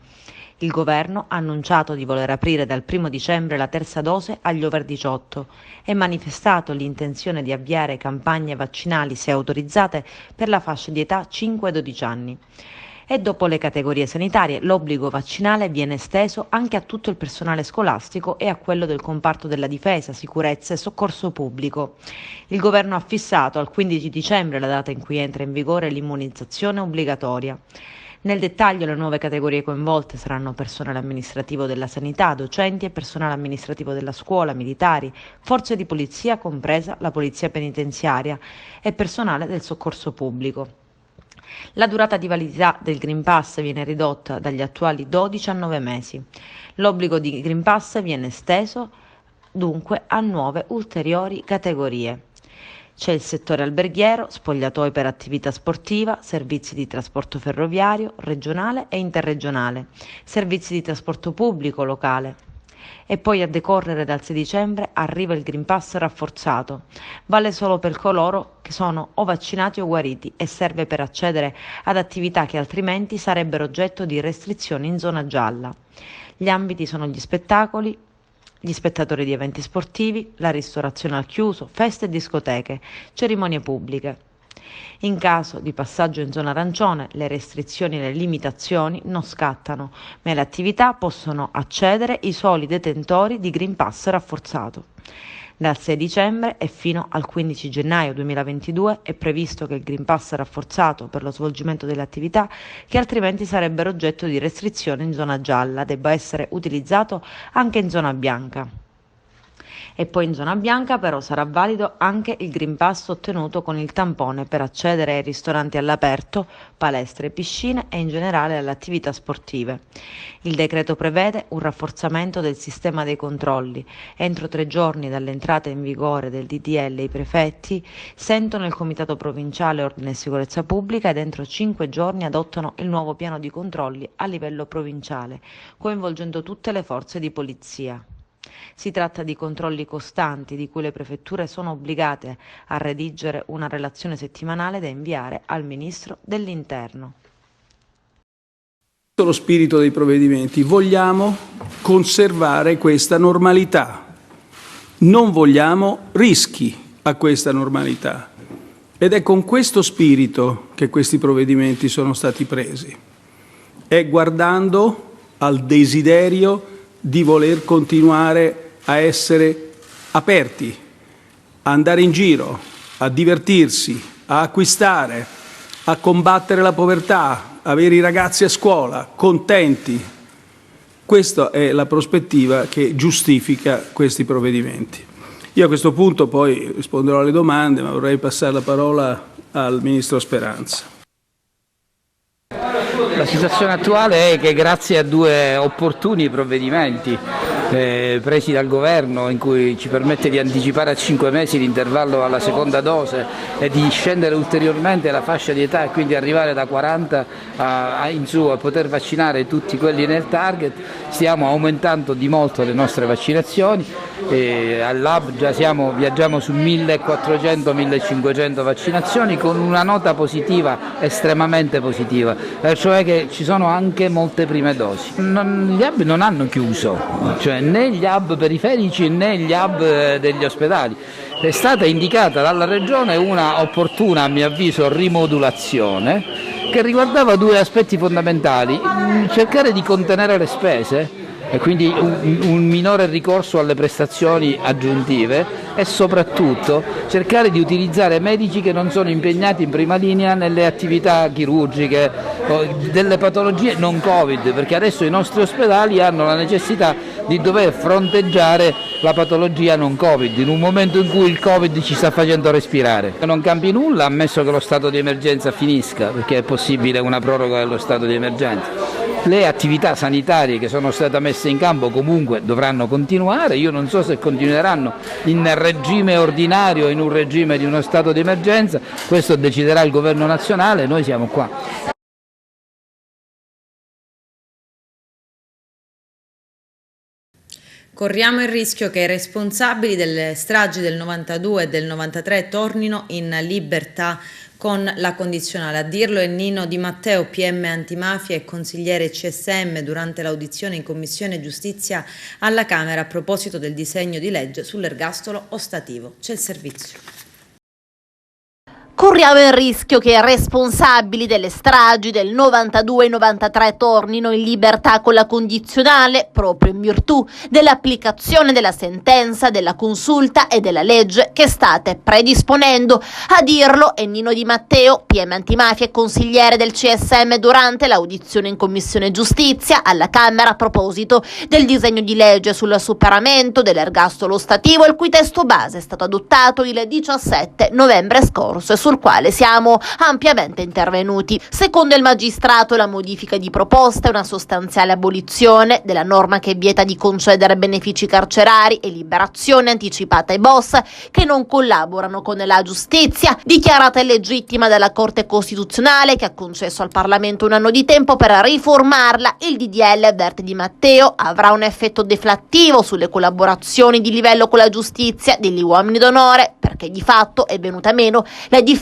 Il governo ha annunciato di voler aprire dal 1 dicembre la terza dose agli over 18 e manifestato l'intenzione di avviare campagne vaccinali, se autorizzate, per la fascia di età 5-12 anni. E dopo le categorie sanitarie, l'obbligo vaccinale viene esteso anche a tutto il personale scolastico e a quello del comparto della difesa, sicurezza e soccorso pubblico. Il governo ha fissato al 15 dicembre la data in cui entra in vigore l'immunizzazione obbligatoria. Nel dettaglio le nuove categorie coinvolte saranno personale amministrativo della sanità, docenti e personale amministrativo della scuola, militari, forze di polizia compresa la polizia penitenziaria e personale del soccorso pubblico. La durata di validità del Green Pass viene ridotta dagli attuali 12 a 9 mesi. L'obbligo di Green Pass viene esteso dunque a 9 ulteriori categorie. C'è il settore alberghiero, spogliatoi per attività sportiva, servizi di trasporto ferroviario, regionale e interregionale, servizi di trasporto pubblico locale. E poi a decorrere dal 6 dicembre arriva il Green Pass rafforzato. Vale solo per coloro che sono o vaccinati o guariti e serve per accedere ad attività che altrimenti sarebbero oggetto di restrizioni in zona gialla. Gli ambiti sono gli spettacoli, gli spettatori di eventi sportivi, la ristorazione al chiuso, feste e discoteche, cerimonie pubbliche. In caso di passaggio in zona arancione, le restrizioni e le limitazioni non scattano, ma alle attività possono accedere i soli detentori di Green Pass rafforzato. Dal 6 dicembre e fino al 15 gennaio 2022 è previsto che il Green Pass rafforzato per lo svolgimento delle attività che altrimenti sarebbero oggetto di restrizione in zona gialla debba essere utilizzato anche in zona bianca. E poi in zona bianca però sarà valido anche il Green Pass ottenuto con il tampone per accedere ai ristoranti all'aperto, palestre, piscine e in generale alle attività sportive. Il decreto prevede un rafforzamento del sistema dei controlli. Entro 3 giorni dall'entrata in vigore del DDL i prefetti sentono il Comitato Provinciale Ordine e Sicurezza Pubblica ed entro 5 giorni adottano il nuovo piano di controlli a livello provinciale, coinvolgendo tutte le forze di polizia. Si tratta di controlli costanti di cui le prefetture sono obbligate a redigere una relazione settimanale da inviare al Ministro dell'Interno. Lo spirito dei provvedimenti, vogliamo conservare questa normalità, non vogliamo rischi a questa normalità ed è con questo spirito che questi provvedimenti sono stati presi, è guardando al desiderio di voler continuare a essere aperti, a andare in giro, a divertirsi, a acquistare, a combattere la povertà, avere i ragazzi a scuola, contenti. Questa è la prospettiva che giustifica questi provvedimenti. Io a questo punto poi risponderò alle domande, ma vorrei passare la parola al Ministro Speranza. La situazione attuale è che grazie a 2 opportuni provvedimenti presi dal Governo, in cui ci permette di anticipare a 5 mesi l'intervallo alla seconda dose e di scendere ulteriormente la fascia di età e quindi arrivare da 40 in su a poter vaccinare tutti quelli nel target, stiamo aumentando di molto le nostre vaccinazioni. All'hub già viaggiamo su 1400-1500 vaccinazioni con una nota positiva, estremamente positiva, cioè che ci sono anche molte prime dosi. Gli hub non hanno chiuso, cioè né gli hub periferici né gli hub degli ospedali. È stata indicata dalla Regione una opportuna, a mio avviso, rimodulazione che riguardava 2 aspetti fondamentali: cercare di contenere le spese e quindi un minore ricorso alle prestazioni aggiuntive e soprattutto cercare di utilizzare medici che non sono impegnati in prima linea nelle attività chirurgiche delle patologie non Covid, perché adesso i nostri ospedali hanno la necessità di dover fronteggiare la patologia non Covid in un momento in cui il Covid ci sta facendo respirare. Non cambi nulla ammesso che lo stato di emergenza finisca, perché è possibile una proroga dello stato di emergenza. Le attività sanitarie che sono state messe in campo comunque dovranno continuare, io non so se continueranno in regime ordinario o in un regime di uno stato di emergenza, questo deciderà il Governo nazionale, noi siamo qua. Corriamo il rischio che i responsabili delle stragi del 92 e del 93 tornino in libertà con la condizionale. A dirlo è Nino Di Matteo, PM antimafia e consigliere CSM durante l'audizione in Commissione Giustizia alla Camera a proposito del disegno di legge sull'ergastolo ostativo. C'è il servizio. Corriamo il rischio che i responsabili delle stragi del 92 e 93 tornino in libertà con la condizionale proprio in virtù dell'applicazione della sentenza, della consulta e della legge che state predisponendo. A dirlo è Nino Di Matteo, PM antimafia e consigliere del CSM durante l'audizione in Commissione Giustizia alla Camera a proposito del disegno di legge sul superamento dell'ergastolo ostativo, il cui testo base è stato adottato il 17 novembre scorso e sul quale siamo ampiamente intervenuti. Secondo il magistrato, la modifica di proposta è una sostanziale abolizione della norma che vieta di concedere benefici carcerari e liberazione anticipata ai boss che non collaborano con la giustizia, dichiarata illegittima dalla Corte Costituzionale che ha concesso al Parlamento un anno di tempo per riformarla. Il DDL, avverte Di Matteo, avrà un effetto deflattivo sulle collaborazioni di livello con la giustizia degli uomini d'onore, perché di fatto è venuta meno la differenza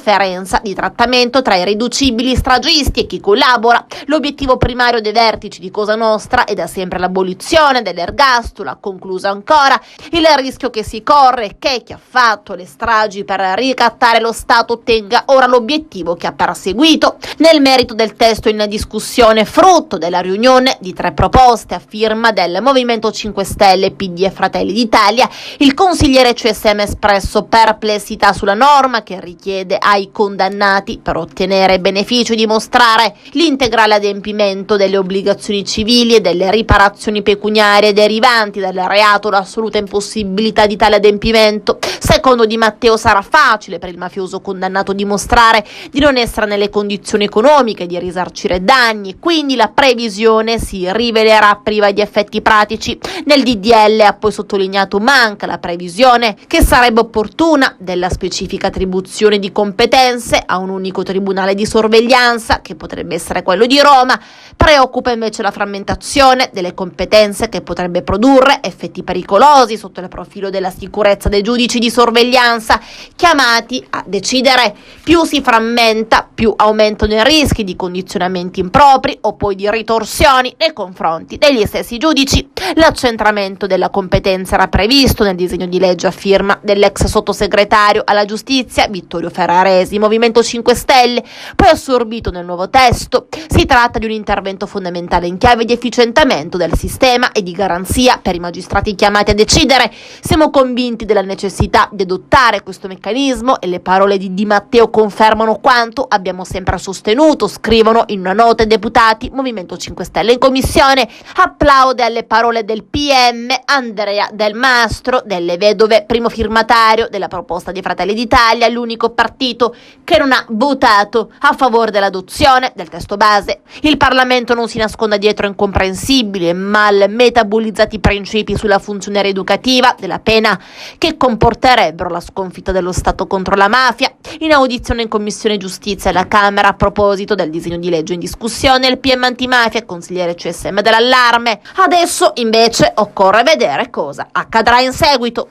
di trattamento tra i riducibili stragisti e chi collabora. L'obiettivo primario dei vertici di Cosa Nostra è da sempre l'abolizione dell'ergastolo. Ha concluso ancora: il rischio che si corre è che chi ha fatto le stragi per ricattare lo Stato ottenga ora l'obiettivo che ha perseguito. Nel merito del testo in discussione, frutto della riunione di 3 proposte a firma del Movimento 5 Stelle, PD e Fratelli d'Italia, il consigliere CSM ha espresso perplessità sulla norma che richiede ai condannati, per ottenere beneficio, dimostrare l'integrale adempimento delle obbligazioni civili e delle riparazioni pecuniarie derivanti dal reato, l'assoluta impossibilità di tale adempimento. Secondo Di Matteo sarà facile per il mafioso condannato dimostrare di non essere nelle condizioni economiche di risarcire danni, quindi la previsione si rivelerà priva di effetti pratici. Nel DDL, ha poi sottolineato, manca la previsione che sarebbe opportuna della specifica attribuzione di competenze a un unico tribunale di sorveglianza, che potrebbe essere quello di Roma. Preoccupa invece la frammentazione delle competenze, che potrebbe produrre effetti pericolosi sotto il profilo della sicurezza dei giudici di sorveglianza chiamati a decidere. Più si frammenta, più aumentano i rischi di condizionamenti impropri o poi di ritorsioni nei confronti degli stessi giudici. L'accentramento della competenza era previsto nel disegno di legge a firma dell'ex sottosegretario alla giustizia Vittorio Ferraresi, Movimento 5 Stelle, poi assorbito nel nuovo testo. Si tratta di un intervento fondamentale in chiave di efficientamento del sistema e di garanzia per i magistrati chiamati a decidere. Siamo convinti della necessità di adottare questo meccanismo e le parole di Di Matteo confermano quanto abbiamo sempre sostenuto, scrivono in una nota i deputati Movimento 5 Stelle in commissione. Applaude alle parole del PM Andrea Del Mastro, delle Vedove, primo firmatario della proposta di Fratelli d'Italia, l'unico partito che non ha votato a favore dell'adozione del testo base. Il Parlamento non si nasconda dietro incomprensibili e mal metabolizzati principi sulla funzione rieducativa della pena che comporterebbero la sconfitta dello Stato contro la mafia. In audizione in Commissione Giustizia alla Camera a proposito del disegno di legge in discussione, il PM antimafia e consigliere CSM dell'allarme. Adesso invece occorre vedere cosa accadrà in seguito.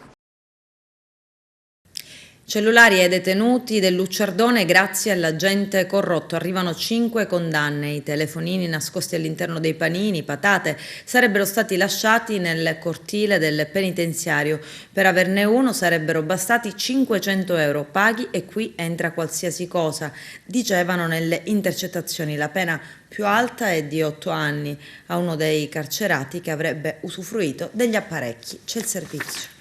Cellulari ai detenuti del Lucciardone grazie all'agente corrotto. Arrivano 5 condanne. I telefonini nascosti all'interno dei panini, patate, sarebbero stati lasciati nel cortile del penitenziario. Per averne uno sarebbero bastati 500 euro. Paghi e qui entra qualsiasi cosa, dicevano nelle intercettazioni. La pena più alta è di 8 anni a uno dei carcerati che avrebbe usufruito degli apparecchi. C'è il servizio.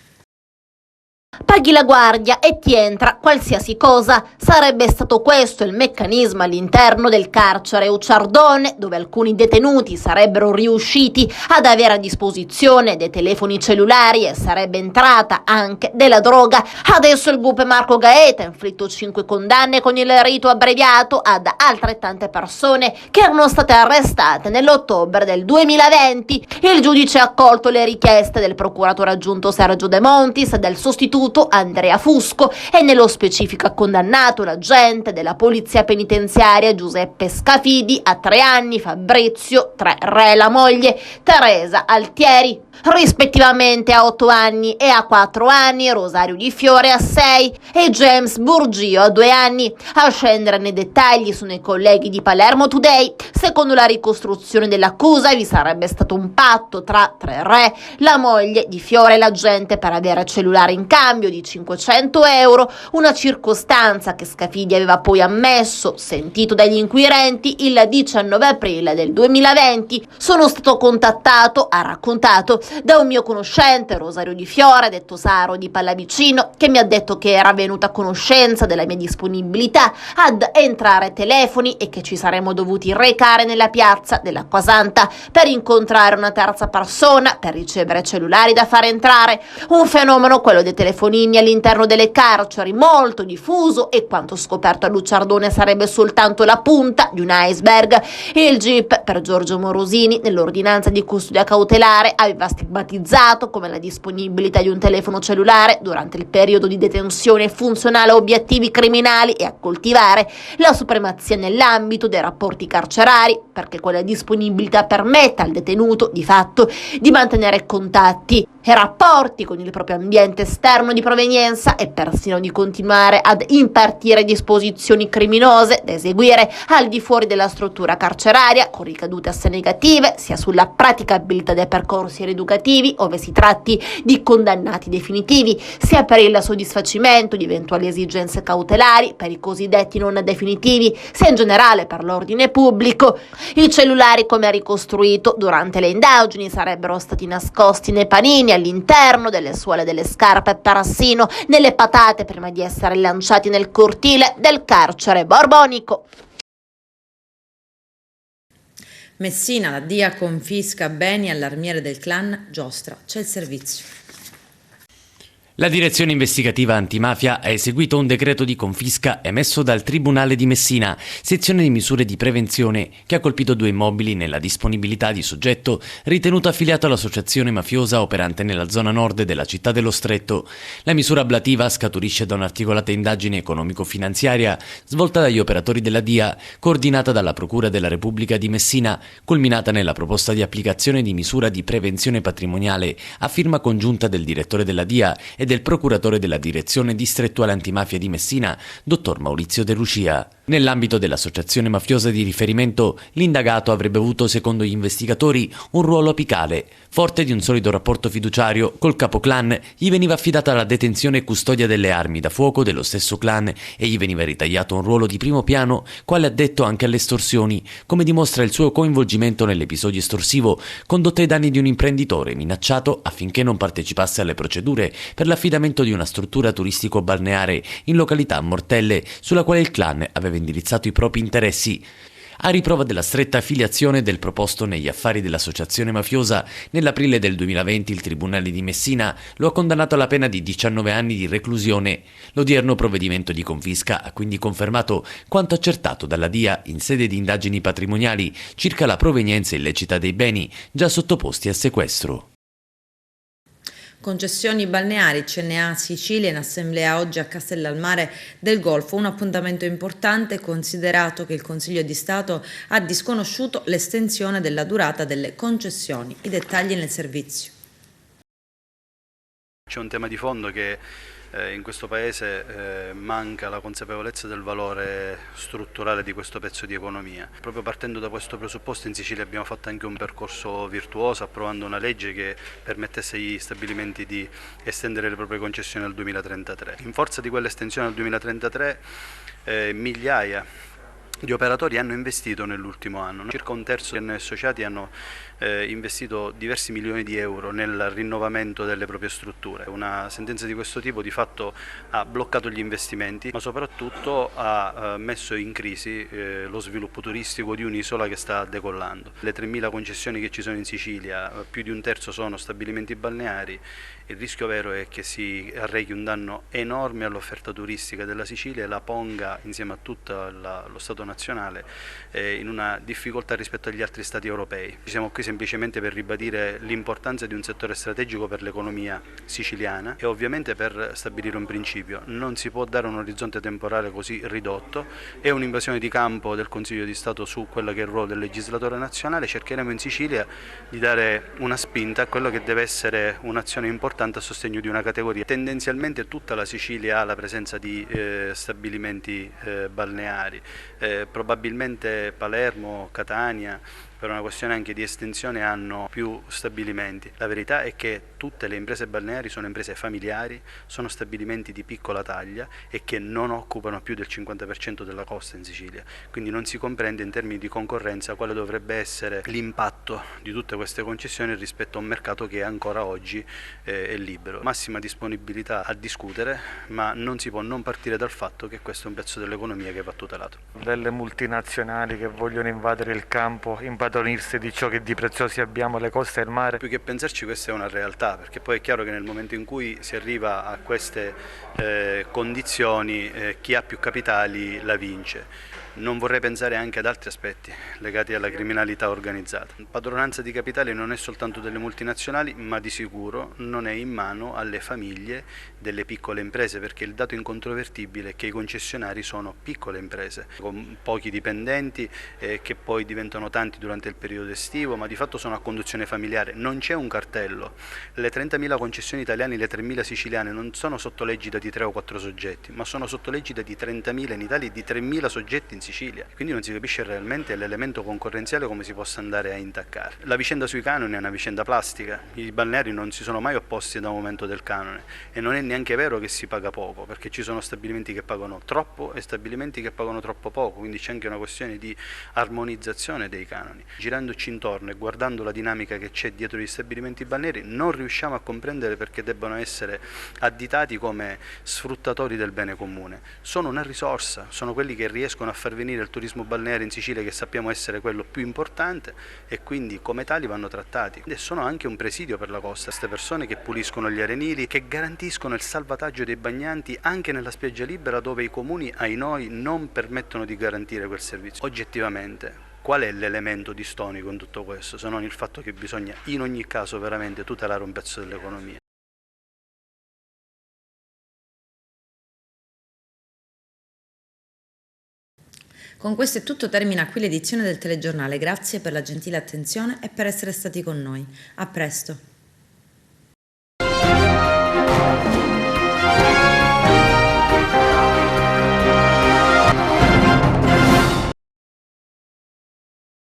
Paghi la guardia e ti entra qualsiasi cosa. Sarebbe stato questo il meccanismo all'interno del carcere Ucciardone, dove alcuni detenuti sarebbero riusciti ad avere a disposizione dei telefoni cellulari e sarebbe entrata anche della droga. Adesso il GUP Marco Gaeta ha inflitto 5 condanne con il rito abbreviato ad altrettante persone che erano state arrestate nell'ottobre del 2020. Il giudice ha accolto le richieste del procuratore aggiunto Sergio De Montis e del sostituto Andrea Fusco e nello specifico ha condannato l'agente della polizia penitenziaria Giuseppe Scafidi a 3 anni, Fabrizio 3, Re la moglie Teresa Altieri. rispettivamente a 8 anni e a 4 anni, Rosario Di Fiore a 6 e James Burgio a 2 anni. A scendere nei dettagli sono i colleghi di Palermo Today. Secondo la ricostruzione dell'accusa vi sarebbe stato un patto tra tre re, la moglie Di Fiore e l'agente per avere cellulare in cambio di 500 euro, una circostanza che Scafidi aveva poi ammesso, sentito dagli inquirenti il 19 aprile del 2020. Sono stato contattato, ha raccontato, da un mio conoscente, Rosario Di Fiore, detto Saro di Pallavicino, che mi ha detto che era venuta a conoscenza della mia disponibilità ad entrare telefoni e che ci saremmo dovuti recare nella piazza dell'Acquasanta per incontrare una terza persona per ricevere cellulari da far entrare. Un fenomeno, quello dei telefonini all'interno delle carceri, molto diffuso, e quanto scoperto a Luciardone sarebbe soltanto la punta di un iceberg. Il GIP, per Giorgio Morosini, nell'ordinanza di custodia cautelare, aveva stigmatizzato come la disponibilità di un telefono cellulare durante il periodo di detenzione funzionale a obiettivi criminali e a coltivare la supremazia nell'ambito dei rapporti carcerari, perché quella disponibilità permette al detenuto, di fatto, di mantenere contatti e rapporti con il proprio ambiente esterno di provenienza e persino di continuare ad impartire disposizioni criminose da eseguire al di fuori della struttura carceraria, con ricadute assai negative sia sulla praticabilità dei percorsi rieducativi, ove si tratti di condannati definitivi, sia per il soddisfacimento di eventuali esigenze cautelari per i cosiddetti non definitivi, sia in generale per l'ordine pubblico. I cellulari, come ha ricostruito durante le indagini, sarebbero stati nascosti nei panini, all'interno delle suole delle scarpe e persino nelle patate prima di essere lanciati nel cortile del carcere borbonico. Messina, la DIA confisca beni all'armiere del clan Giostra. C'è il servizio. La direzione investigativa antimafia ha eseguito un decreto di confisca emesso dal Tribunale di Messina, sezione di misure di prevenzione, che ha colpito 2 immobili nella disponibilità di soggetto ritenuto affiliato all'associazione mafiosa operante nella zona nord della città dello Stretto. La misura ablativa scaturisce da un'articolata indagine economico-finanziaria svolta dagli operatori della DIA, coordinata dalla Procura della Repubblica di Messina, culminata nella proposta di applicazione di misura di prevenzione patrimoniale a firma congiunta del direttore della DIA e del procuratore della direzione distrettuale antimafia di Messina, dottor Maurizio De Lucia. Nell'ambito dell'associazione mafiosa di riferimento, l'indagato avrebbe avuto, secondo gli investigatori, un ruolo apicale. Forte di un solido rapporto fiduciario col capoclan, gli veniva affidata la detenzione e custodia delle armi da fuoco dello stesso clan e gli veniva ritagliato un ruolo di primo piano, quale addetto anche alle estorsioni, come dimostra il suo coinvolgimento nell'episodio estorsivo condotto ai danni di un imprenditore minacciato affinché non partecipasse alle procedure per l'affidamento di una struttura turistico-balneare in località Mortelle, sulla quale il clan aveva indirizzato i propri interessi. A riprova della stretta affiliazione del proposto negli affari dell'associazione mafiosa, nell'aprile del 2020 il Tribunale di Messina lo ha condannato alla pena di 19 anni di reclusione. L'odierno provvedimento di confisca ha quindi confermato quanto accertato dalla DIA in sede di indagini patrimoniali circa la provenienza illecita dei beni già sottoposti a sequestro. Concessioni balneari, CNA Sicilia in assemblea oggi a Castellalmare del Golfo, un appuntamento importante considerato che il Consiglio di Stato ha disconosciuto l'estensione della durata delle concessioni. I dettagli nel servizio. C'è un tema di fondo che in questo Paese manca la consapevolezza del valore strutturale di questo pezzo di economia. Proprio partendo da questo presupposto in Sicilia abbiamo fatto anche un percorso virtuoso approvando una legge che permettesse agli stabilimenti di estendere le proprie concessioni al 2033. In forza di quell'estensione al 2033 migliaia di operatori hanno investito nell'ultimo anno, circa un terzo degli associati hanno investito diversi milioni di euro nel rinnovamento delle proprie strutture. Una sentenza di questo tipo di fatto ha bloccato gli investimenti, ma soprattutto ha messo in crisi lo sviluppo turistico di un'isola che sta decollando. Le 3.000 concessioni che ci sono in Sicilia, più di un terzo sono stabilimenti balneari Il rischio vero è che si arrechi un danno enorme all'offerta turistica della Sicilia e la ponga insieme a tutto lo Stato nazionale in una difficoltà rispetto agli altri Stati europei. Siamo qui semplicemente per ribadire l'importanza di un settore strategico per l'economia siciliana e ovviamente per stabilire un principio: non si può dare un orizzonte temporale così ridotto, è un'invasione di campo del Consiglio di Stato su quello che è il ruolo del legislatore nazionale. Cercheremo in Sicilia di dare una spinta a quello che deve essere un'azione importante a sostegno di una categoria. Tendenzialmente tutta la Sicilia ha la presenza di stabilimenti balneari, probabilmente Palermo, Catania, per una questione anche di estensione, hanno più stabilimenti. La verità è che tutte le imprese balneari sono imprese familiari, sono stabilimenti di piccola taglia e che non occupano più del 50% della costa in Sicilia, quindi non si comprende in termini di concorrenza quale dovrebbe essere l'impatto di tutte queste concessioni rispetto a un mercato che ancora oggi è libero. Massima disponibilità a discutere, ma non si può non partire dal fatto che questo è un pezzo dell'economia che va tutelato. Delle multinazionali che vogliono invadere il campo, impadronirsi di ciò che di preziosi abbiamo, le coste e il mare. Più che pensarci, questa è una realtà, perché poi è chiaro che nel momento in cui si arriva a queste condizioni chi ha più capitali la vince. Non vorrei pensare anche ad altri aspetti legati alla criminalità organizzata. Padronanza di capitali non è soltanto delle multinazionali, ma di sicuro non è in mano alle famiglie delle piccole imprese, perché il dato incontrovertibile è che i concessionari sono piccole imprese con pochi dipendenti che poi diventano tanti durante il periodo estivo, ma di fatto sono a conduzione familiare. Non c'è un cartello. Le 30.000 concessioni italiane, le 3.000 siciliane non sono sotto l'egida di 3 o 4 soggetti, ma sono sotto l'egida di 30.000 in Italia e di 3.000 soggetti in Sicilia, quindi non si capisce realmente l'elemento concorrenziale come si possa andare a intaccare. La vicenda sui canoni è una vicenda plastica, i balneari non si sono mai opposti da un momento del canone e non è neanche vero che si paga poco, perché ci sono stabilimenti che pagano troppo e stabilimenti che pagano troppo poco, quindi c'è anche una questione di armonizzazione dei canoni. Girandoci intorno e guardando la dinamica che c'è dietro gli stabilimenti balneari non riusciamo a comprendere perché debbano essere additati come sfruttatori del bene comune. Sono una risorsa, sono quelli che riescono a far venire il turismo balneare in Sicilia, che sappiamo essere quello più importante, e quindi come tali vanno trattati. E sono anche un presidio per la costa, queste persone che puliscono gli arenili, che garantiscono il salvataggio dei bagnanti anche nella spiaggia libera, dove i comuni, ai noi, non permettono di garantire quel servizio. Oggettivamente, qual è l'elemento distonico in tutto questo, se non il fatto che bisogna in ogni caso veramente tutelare un pezzo dell'economia? Con questo è tutto, termina qui l'edizione del telegiornale. Grazie per la gentile attenzione e per essere stati con noi. A presto.